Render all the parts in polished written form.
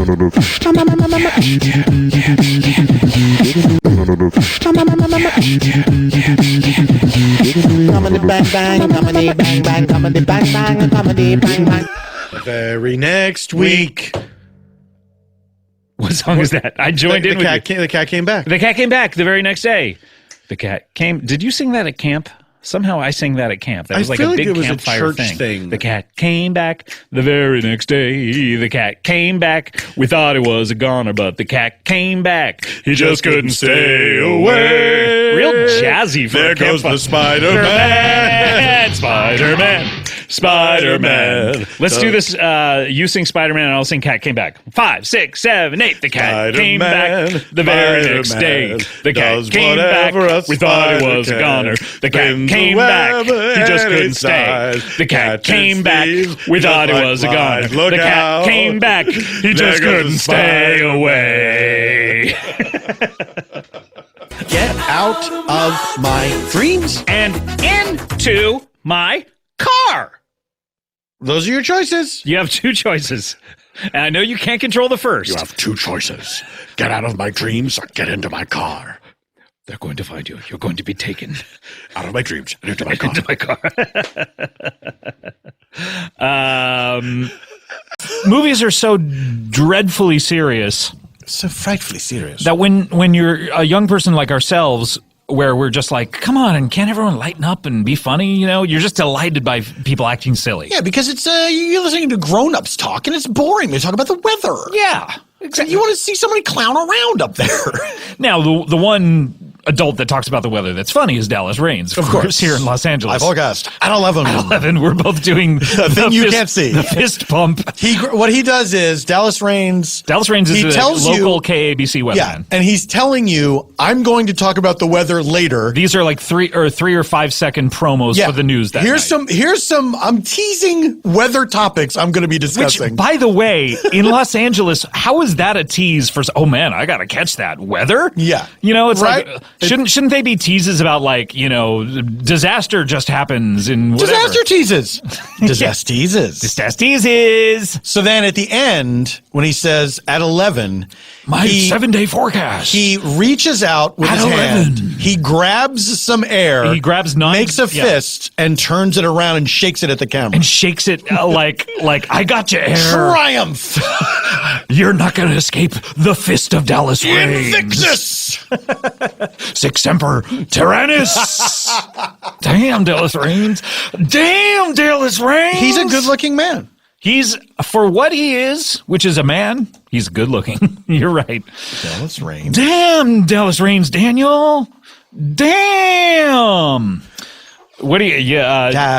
Comedy bang bang, comedy bang bang, comedy bang bang, comedy bang bang. The very next week. What song is that? I joined in with you. The cat came back. The cat came back the very next day. The cat came. Did you sing that at camp? Somehow I sang that at camp. That was like a big campfire thing. The cat came back the very next day. The cat came back. We thought it was a goner, but the cat came back. He just couldn't stay away. Real jazzy for There a goes campfire. the Spider-Man. Spider-Man. Spider-Man. Let's do this. You sing Spider-Man and I'll sing Cat Came Back. 5, 6, 7, 8. The cat came back the very next day. The cat came back. We thought it was a goner. The cat came back. He just couldn't stay. The cat came back. We thought it was a goner. The cat came back. He just couldn't stay away. Get out of my dreams And into my car. Those are your choices. You have two choices. And I know you can't control the first. You have two choices. Get out of my dreams or get into my car. They're going to find you. You're going to be taken. Out of my dreams and into my car. Into my car. Movies are so dreadfully serious So frightfully serious. that when you're a young person like ourselves, where we're just like, come on, and can't everyone lighten up and be funny? You know, you're just delighted by people acting silly. Yeah, because it's you're listening to grown-ups talk, and it's boring. They talk about the weather. Yeah, exactly. You want to see somebody clown around up there. Now, the one adult that talks about the weather that's funny is Dallas Raines, of course, here in Los Angeles. I forecast at 11. At 11, we're both doing the thing you fist, can't see. the fist pump. What he does is Dallas Raines. Dallas Raines is a local KABC weatherman. Yeah, and he's telling you, I'm going to talk about the weather later. These are like 3 or 5 second promos for the news that here's night. Here's some. I'm teasing weather topics I'm going to be discussing. Which, by the way, in Los Angeles, how is that a tease for? Oh man, I got to catch that weather. Yeah, you know, it's right? like shouldn't they be teases about like disaster just happens in whatever. Disaster teases. Disaster teases. Disaster teases. So then at the end, when he says at 11, my 7-day forecast, he reaches out with his 11. hand. He grabs some air. He grabs 9, makes a fist, and turns it around and shakes it at the camera. And shakes it like I got you, air. Triumph! You're not going to escape the fist of Dallas Raines. Invictus! Sic Semper Tyrannis. Damn, Dallas Raines. Damn, Dallas Raines. He's a good-looking man. He's, for what he is, which is a man, he's good looking. You're right. Dallas Raines. Damn, Dallas Raines, Daniel. Damn. What do you,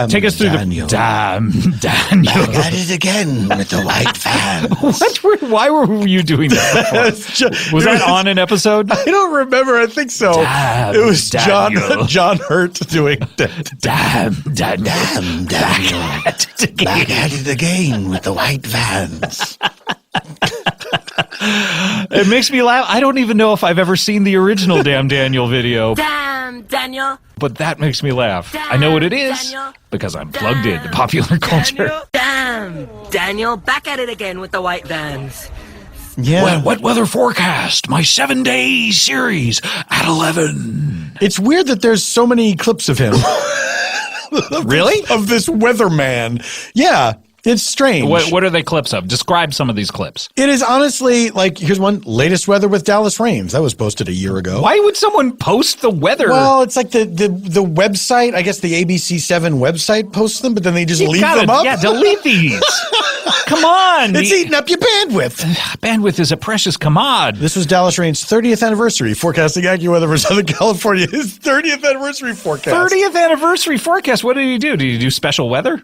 take us through Daniel. Damn, Daniel. Back at it again with the white van. Why were you doing that before? Was that on an episode? I don't remember. I think so. Damn, it was Daniel. John Hurt doing that. Damn, Daniel. Damn, Daniel. Back at it again with the white vans. It makes me laugh. I don't even know if I've ever seen the original Damn Daniel video. Damn, Daniel. But that makes me laugh. I know what it is Daniel. because I'm plugged into popular culture. Damn, Daniel. Back at it again with the white vans. Yeah. Wet weather forecast, my 7-day series at 11. It's weird that there's so many clips of him. Really? Of this weatherman. Yeah. It's strange. What are they clips of? Describe some of these clips. It is honestly, like, here's one, latest weather with Dallas Raines. That was posted a year ago. Why would someone post the weather? Well, it's like the website, I guess the ABC7 website posts them, but then they just leave them up. Yeah, delete these. Come on. It's eating up your bandwidth. Bandwidth is a precious commod. This was Dallas Raines' 30th anniversary, forecasting AccuWeather for Southern California. His 30th anniversary forecast. 30th anniversary forecast. What did he do? Did he do special weather?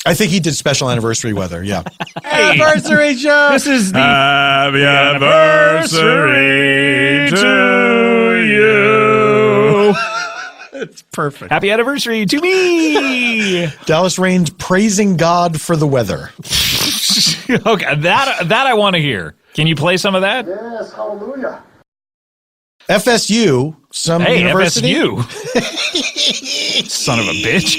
I think he did special anniversary weather, yeah. Hey, anniversary show! This is the Happy anniversary to you. It's perfect. happy anniversary to me. Dallas Raines praising God for the weather. Okay, that I want to hear. Can you play some of that? Yes, hallelujah. FSU, some Hey, university. FSU. Son of a bitch.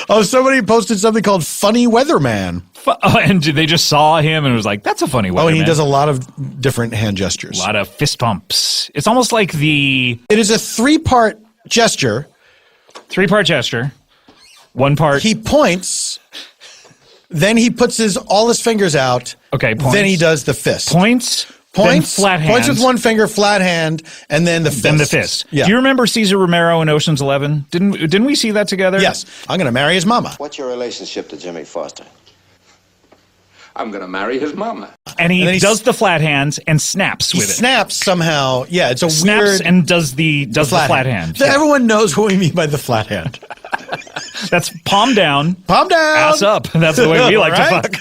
Oh, somebody posted something called Funny Weatherman. And they just saw him and was like, that's a funny weatherman. Oh, and he does a lot of different hand gestures. A lot of fist pumps. It's almost like It is a 3-part gesture. 3-part gesture. 1 part. He points, then he puts all his fingers out. Okay, points. Then he does the fist. Points, then flat hand. Points with 1 finger, flat hand, and then the fist. Then the fist. Yeah. Do you remember Cesar Romero in Ocean's 11? Didn't we see that together? Yes. I'm going to marry his mama. What's your relationship to Jimmy Foster? I'm going to marry his mama. And he does the flat hands and snaps with it. Snaps somehow. Yeah, it's a Snaps weird... and does the flat hand. So everyone knows what we mean by the flat hand. That's palm down. Palm down. Ass up. That's the way we like Right? to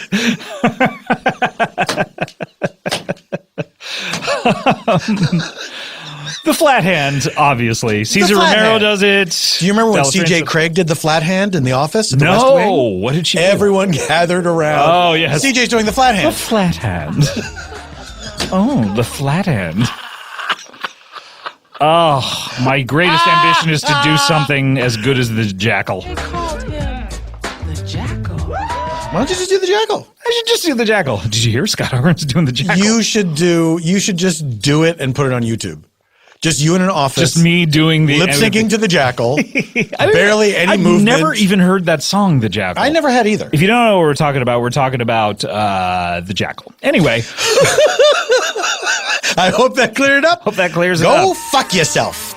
fuck. The flat hand, obviously. Cesar Romero does it. Do you remember when C.J. Craig did the flat hand in The Office? At the West No. Wing? What did she do? Everyone gathered around. Oh, yes. C.J.'s doing the flat hand. The flat hand. Oh, the flat hand. Oh, my greatest ambition is to do something as good as the Jackal. They called him the Jackal. Why don't you just do the Jackal? I should just do the Jackal. Did you hear Scott Aukerman's doing the Jackal? You should just do it and put it on YouTube. Just you in an office. Just me doing the lip syncing to the Jackal. Barely any movement. I've never even heard that song, the Jackal. I never had either. If you don't know what we're talking about the Jackal. Anyway. I hope that cleared it up. Hope that clears it up. Go fuck yourself.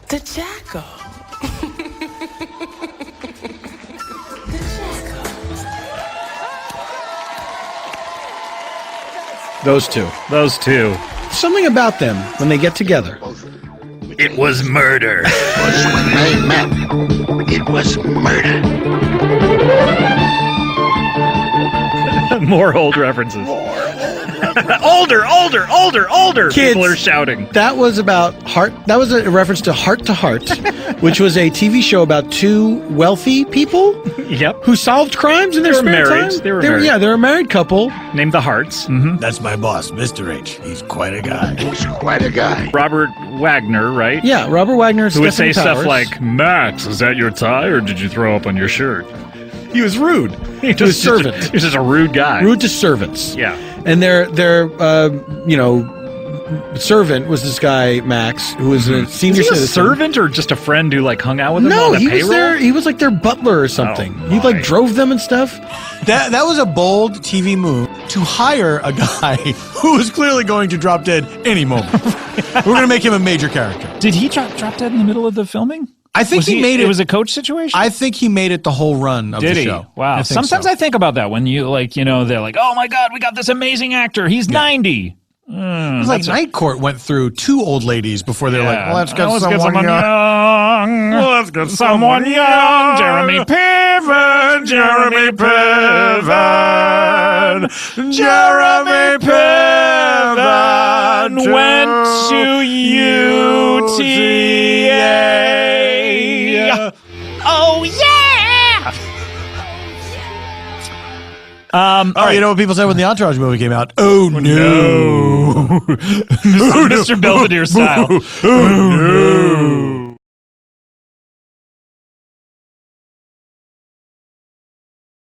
The Jackal. Those two. Those two. Something about them when they get together. It was murder. When they met, it was murder. More old references. Older. Kids, People are shouting. That was about Hart. That was a reference to Hart, which was a TV show about 2 wealthy people Yep. who solved crimes in their They were spare married. time. They were married. Yeah, they're a married couple. Named the Harts. That's my boss, Mr. H. He's quite a guy. He's quite a guy. Robert Wagner, right? Yeah, Robert Wagner. Who would say Stephen stuff Powers. like, Max, is that your tie or did you throw up on your shirt? He was rude. to his servant. He's just a rude guy. Rude to servants. Yeah. And their servant was this guy Max, who was a senior Is he a citizen. servant or just a friend who like hung out with him No, on the he payroll? was there. He was like their butler or something. Oh, he my. like drove them and stuff. That was a bold TV move to hire a guy who was clearly going to drop dead any moment. We're going to make him a major character. Did he drop dead in the middle of the filming? I think he made it. It was a coach situation? I think he made it the whole run of Did the he? show. Wow. Sometimes I think about that when you they're like, oh my God, we got this amazing actor. He's 90. It was like Night Court went through 2 old ladies before they're like, Yeah. let's get Let's someone young. Let's get someone young. Jeremy Piven. Jeremy Piven. Jeremy Piven went to UTA. Oh, yeah. All right. You know what people said when the Entourage movie came out? Oh, no. Mr. Belvedere style. Oh, no.